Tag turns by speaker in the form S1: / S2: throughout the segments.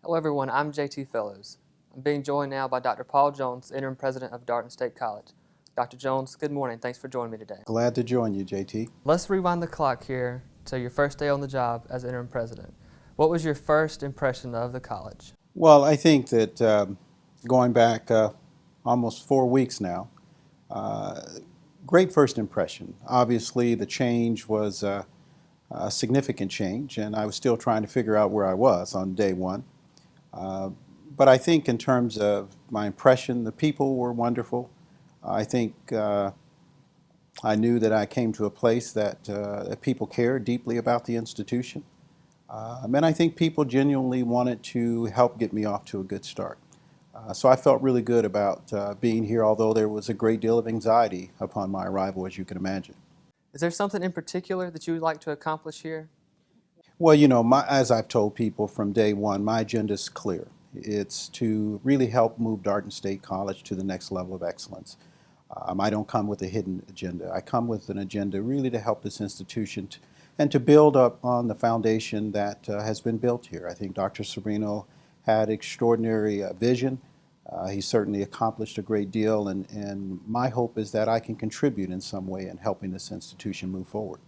S1: Hello everyone, I'm JT Fellows. I'm being joined now by Dr. Paul Jones, Interim President of Darton State College. Dr. Jones, good morning. Thanks for joining me today.
S2: Glad to join you, JT.
S1: Let's rewind the clock here to your first day on the job as Interim President. What was your first impression of the college?
S2: Well, I think that going back almost 4 weeks now, uh, great first impression. Obviously, the change was a significant change, and I was still trying to figure out where I was on day one. Uh, but I think in terms of my impression, the people were wonderful. I think I knew that I came to a place that people cared deeply about the institution. And I think people genuinely wanted to help get me off to a good start. So I felt really good about being here, although there was a great deal of anxiety upon my arrival, as you can imagine.
S1: Is there something in particular that you would like to accomplish here?
S2: Well, as I've told people from day one, my agenda is clear. It's to really help move Darton State College to the next level of excellence. I don't come with a hidden agenda. I come with an agenda really to help this institution and to build up on the foundation that has been built here. I think Dr. Sobrino had extraordinary vision. He certainly accomplished a great deal, and my hope is that I can contribute in some way in helping this institution move forward.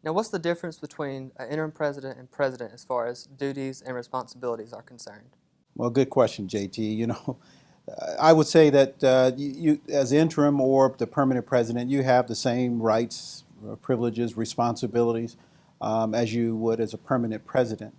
S1: Now, what's the difference between an interim president and president as far as duties and responsibilities are concerned?
S2: Well, good question, JT. I would say that as interim or the permanent president, you have the same rights, privileges, responsibilities as you would as a permanent president.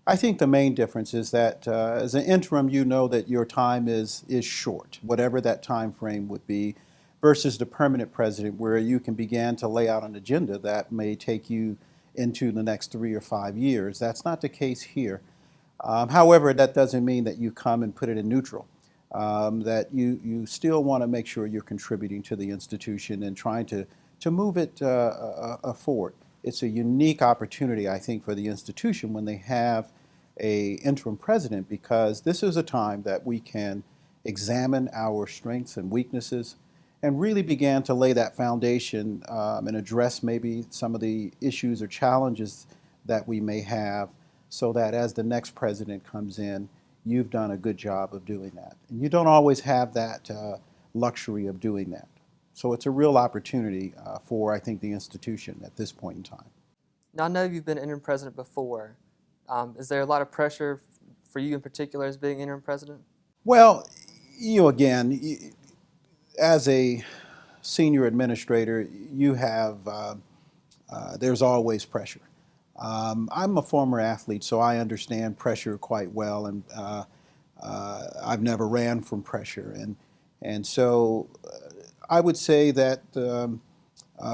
S2: I think the main difference is that as an interim, you know that your time is short, whatever that time frame would be, versus the permanent president, where you can begin to lay out an agenda that may take you into the next 3 or 5 years. That's not the case here. However, that doesn't mean that you come and put it in neutral. That you still want to make sure you're contributing to the institution and trying to move it forward. It's a unique opportunity, I think, for the institution when they have a interim president, because this is a time that we can examine our strengths and weaknesses and really begin to lay that foundation and address maybe some of the issues or challenges that we may have, so that as the next president comes in, you've done a good job of doing that. And you don't always have that luxury of doing that. So it's a real opportunity for, I think, the institution at this point in time.
S1: Now, I know you've been interim president before. Is there a lot of pressure for you in particular as being interim president?
S2: Well, again, as a senior administrator, you have, there's always pressure. I'm a former athlete, so I understand pressure quite well, and I've never ran from pressure. And so I would say that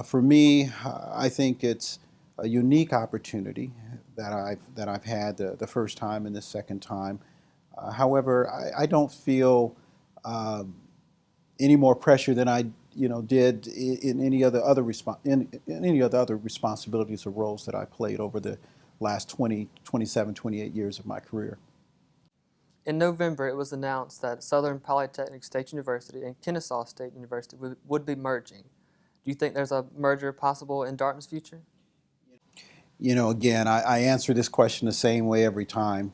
S2: for me, I think it's a unique opportunity that I've had the first time and the second time. However, I don't feel any more pressure than I did in any other responsibilities or roles that I played over the last 20, 27, 28 years of my career.
S1: In November, it was announced that Southern Polytechnic State University and Kennesaw State University would be merging. Do you think there's a merger possible in Darton's future?
S2: Again, I answer this question the same way every time.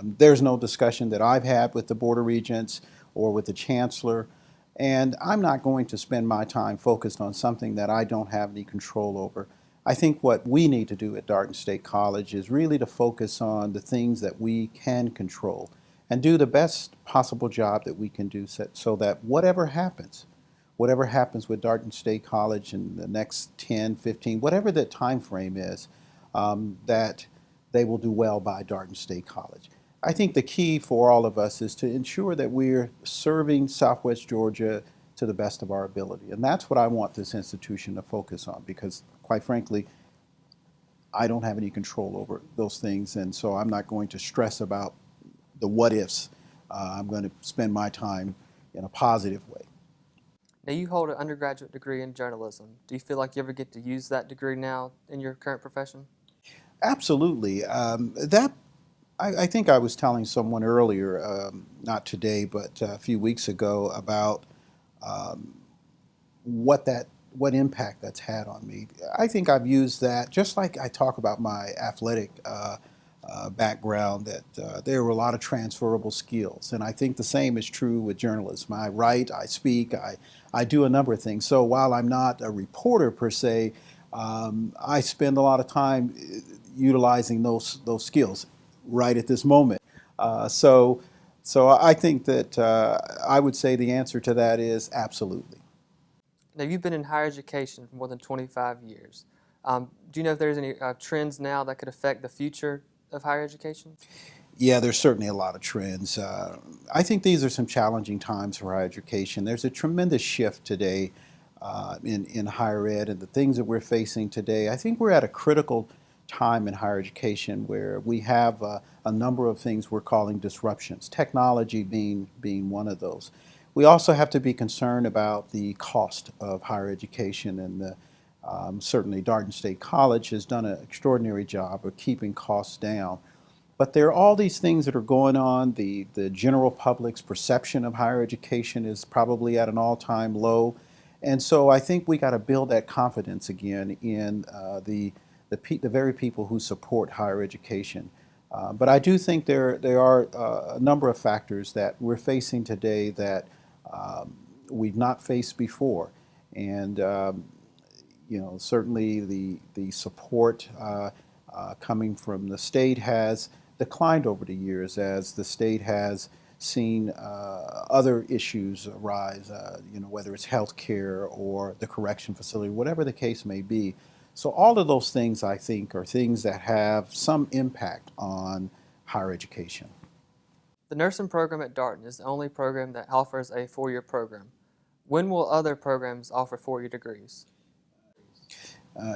S2: There's no discussion that I've had with the Board of Regents or with the Chancellor, and I'm not going to spend my time focused on something that I don't have any control over. I think what we need to do at Darton State College is really to focus on the things that we can control and do the best possible job that we can do, so that whatever happens with Darton State College in the next 10, 15, whatever the time frame is, that they will do well by Darton State College. I think the key for all of us is to ensure that we're serving Southwest Georgia to the best of our ability. And that's what I want this institution to focus on, because quite frankly, I don't have any control over those things, and so I'm not going to stress about the what ifs. I'm going to spend my time in a positive way.
S1: Now, you hold an undergraduate degree in journalism. Do you feel like you ever get to use that degree now in your current profession?
S2: Absolutely. I think I was telling someone earlier, not today, but a few weeks ago, about what impact that's had on me. I think I've used that, just like I talk about my athletic background that there were a lot of transferable skills. And I think the same is true with journalism. I write, I speak, I do a number of things. So while I'm not a reporter per se, I spend a lot of time utilizing those skills right at this moment. So I think that I would say the answer to that is absolutely.
S1: Now, you've been in higher education for more than 25 years. Do you know if there's any trends now that could affect the future of higher education?
S2: Yeah, there's certainly a lot of trends. I think these are some challenging times for higher education. There's a tremendous shift today in higher ed and the things that we're facing today. I think we're at a critical time in higher education where we have a number of things we're calling disruptions, technology being one of those. We also have to be concerned about the cost of higher education, and certainly Darton State College has done an extraordinary job of keeping costs down. But there are all these things that are going on. The general public's perception of higher education is probably at an all-time low. And so I think we got to build that confidence again in the very people who support higher education. But I do think there are a number of factors that we're facing today that we've not faced before. And certainly the support coming from the state has declined over the years as the state has seen other issues arise, whether it's health care or the correction facility, whatever the case may be. So all of those things, I think, are things that have some impact on higher education.
S1: The nursing program at Darton is the only program that offers a four-year program. When will other programs offer four-year degrees?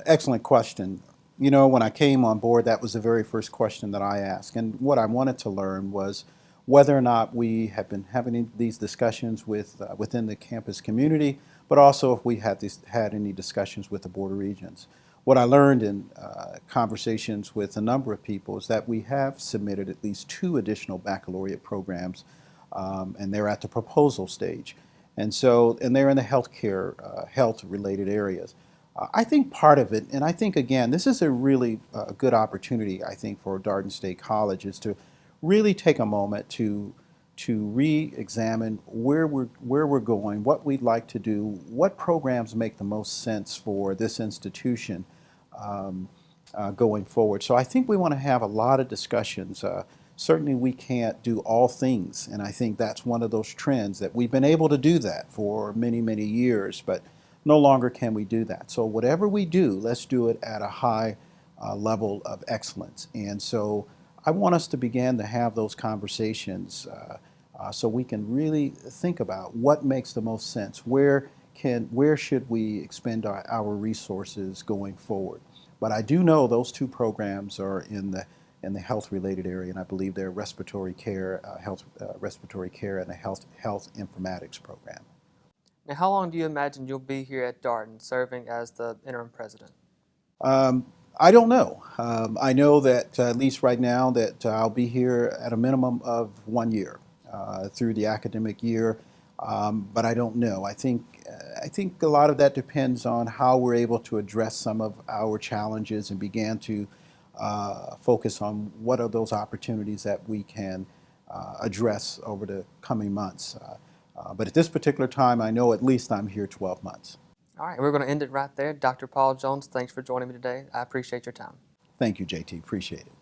S2: Excellent question. You know, when I came on board, that was the very first question that I asked. And what I wanted to learn was whether or not we have been having these discussions within the campus community, but also if we had any discussions with the Board of Regents. What I learned in conversations with a number of people is that we have submitted at least 2 additional baccalaureate programs, and they're at the proposal stage. And they're in the healthcare, health-related areas. I think part of it, and I think again, this is a really good opportunity, I think, for Darton State College, is to really take a moment to re-examine where we're going, what we'd like to do, what programs make the most sense for this institution going forward. So I think we want to have a lot of discussions. Certainly we can't do all things, and I think that's one of those trends that we've been able to do that for many, many years, but no longer can we do that. So whatever we do, let's do it at a high level of excellence. And so I want us to begin to have those conversations so we can really think about what makes the most sense. Where should we expend our resources going forward? But I do know those 2 programs are in the health-related area, and I believe they're respiratory care, respiratory care, and the health informatics program.
S1: Now, how long do you imagine you'll be here at Darton serving as the interim president?
S2: I don't know. I know that at least right now that I'll be here at a minimum of 1 year through the academic year, but I don't know. I think a lot of that depends on how we're able to address some of our challenges and begin to focus on what are those opportunities that we can address over the coming months. But at this particular time, I know at least I'm here 12 months.
S1: All right, we're going to end it right there. Dr. Paul Jones, thanks for joining me today. I appreciate your time.
S2: Thank you, JT. Appreciate it.